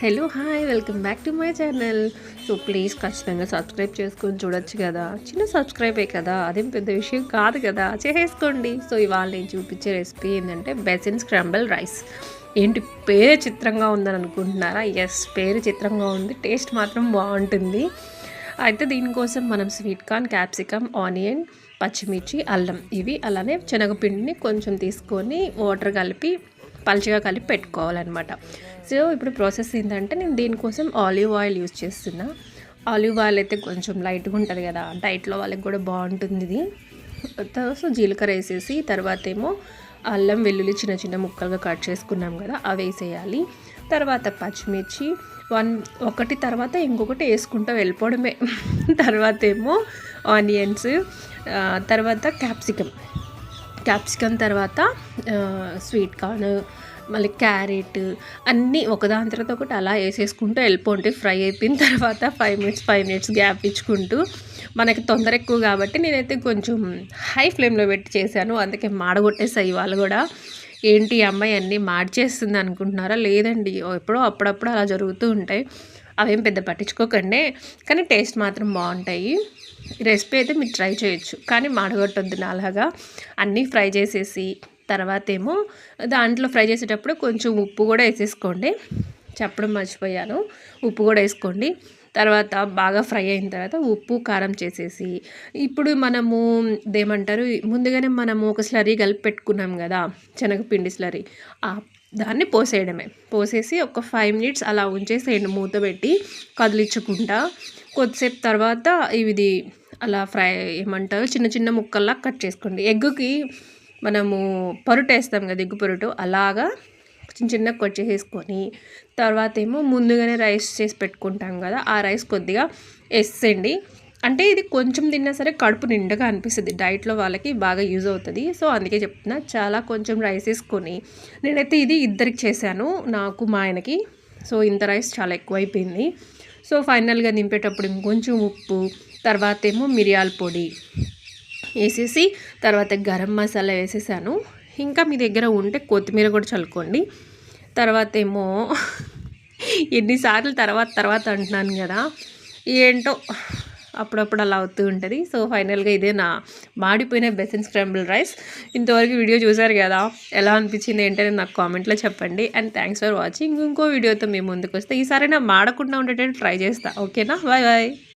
Hello hi welcome back to my channel. So please ఖచ్చితంగా subscribe చేసుకొని చూడొచ్చు కదా, చిన్న సబ్స్క్రైబే కదా, అదేం పెద్ద విషయం కాదు కదా, చేసేసుకోండి. సో ఇవాళ నేను చూపించే రెసిపీ ఏంటంటే బేసిన్ స్క్రాంబుల్ రైస్. ఏంటి పేరు చిత్రంగా ఉందని అనుకుంటున్నారా? ఎస్, పేరు చిత్రంగా ఉంది, టేస్ట్ మాత్రం బాగుంటుంది. అయితే దీనికోసం మనం స్వీట్ కార్న్, క్యాప్సికమ్, ఆనియన్, పచ్చిమిర్చి, అల్లం, ఇవి అలానే శనగపిండిని కొంచెం తీసుకొని వాటర్ కలిపి పలుచగా కలిపి పెట్టుకోవాలన్నమాట. సో ఇప్పుడు ప్రాసెస్ ఏంటంటే నేను దీనికోసం ఆలివ్ ఆయిల్ యూజ్ చేస్తున్నా. ఆలివ్ ఆయిల్ అయితే కొంచెం లైట్గా ఉంటుంది కదా, డైట్లో వాళ్ళకి కూడా బాగుంటుంది ఇది. సో జీలకర్ర వేసేసి తర్వాత ఏమో అల్లం వెల్లుల్లి చిన్న చిన్న ముక్కలుగా కట్ చేసుకున్నాం కదా, అవి వేసేయాలి. తర్వాత పచ్చిమిర్చి ఒకటి తర్వాత ఇంకొకటి వేసుకుంటూ వెళ్ళిపోవడమే. తర్వాత ఏమో ఆనియన్స్, తర్వాత క్యాప్సికమ్ తర్వాత స్వీట్ కార్న్, మళ్ళీ క్యారెట్, అన్నీ ఒకదాని తర్వాత ఒకటి అలా వేసేసుకుంటూ వెళ్ళిపోండి. ఫ్రై అయిపోయిన తర్వాత 5 మినిట్స్ గ్యాప్ ఇచ్చుకుంటూ, మనకి తొందర ఎక్కువ కాబట్టి నేనైతే కొంచెం హై ఫ్లేమ్లో పెట్టి చేశాను, అందుకే మాడగొట్టేసాయి వాళ్ళు కూడా. ఏంటి అమ్మాయి అన్నీ మార్చేస్తుంది అనుకుంటున్నారా? లేదండి, ఎప్పుడో అప్పుడప్పుడు అలా జరుగుతూ ఉంటాయి, అవేం పెద్ద పట్టించుకోకండి. కానీ టేస్ట్ మాత్రం బాగుంటాయి. రెసిపీ అయితే మీరు ట్రై చేయొచ్చు, కానీ మాడగొట్టొద్దు అలాగా. అన్నీ ఫ్రై చేసేసి తర్వాత ఏమో దాంట్లో ఫ్రై చేసేటప్పుడు కొంచెం ఉప్పు కూడా వేసేసుకోండి. చెప్పడం మర్చిపోయాను, ఉప్పు కూడా వేసుకోండి. తర్వాత బాగా ఫ్రై అయిన తర్వాత ఉప్పు కారం చేసేసి, ఇప్పుడు మనము ఇదేమంటారు, ముందుగానే మనము ఒక స్లరీ కలిపి పెట్టుకున్నాం కదా, శనగపిండి స్లరీ, దాన్ని పోసేసి ఒక 5 మినిట్స్ అలా ఉంచేసేయండి మూత పెట్టి కదిలించకుండా. కొద్దిసేపు తర్వాత ఇది అలా ఫ్రై ఏమంటారు చిన్న చిన్న ముక్కల్లా కట్ చేసుకోండి. ఎగ్గుకి మనము పొరుటు వేస్తాం కదా, ఎగ్గు పొరుటు, అలాగా చిన్న చిన్న కట్ చేసేసుకొని తర్వాత ఏమో ముందుగానే రైస్ చేసి పెట్టుకుంటాం కదా, ఆ రైస్ కొద్దిగా వేసేయండి. అంటే ఇది కొంచెం తిన్నా సరే కడుపు నిండుగా అనిపిస్తుంది, డైట్లో వాళ్ళకి బాగా యూజ్ అవుతుంది. సో అందుకే చెప్తున్నా, చాలా కొంచెం రైస్ వేసుకొని, నేనైతే ఇది ఇద్దరికి చేశాను, నాకు మా ఆయనకి. సో ఇంత రైస్ చాలా ఎక్కువైపోయింది. సో ఫైనల్గా దింపేటప్పుడు ఇంకొంచెం ఉప్పు, తర్వాత ఏమో మిరియాల పొడి వేసేసి తర్వాత గరం మసాలా వేసేసాను. ఇంకా మీ దగ్గర ఉంటే కొత్తిమీర కూడా చల్లుకోండి. తర్వాత ఏమో ఎన్నిసార్లు తర్వాత అంటున్నాను కదా, ఏంటో అప్పుడప్పుడు అలా అవుతూ ఉంటుంది. సో ఫైనల్గా ఇదే నా మాడిపోయిన బేసిన్ స్క్రాంబుల్ రైస్. ఇంతవరకు వీడియో చూసారు కదా, ఎలా అనిపించింది ఏంటనే నాకు కామెంట్లో చెప్పండి. And thanks for watching. ఇంకో వీడియోతో మేము ముందుకు వస్తే ఈసారి నా మాడకుండా ఉండేటట్టు ట్రై చేస్తా. ఓకేనా? Bye bye.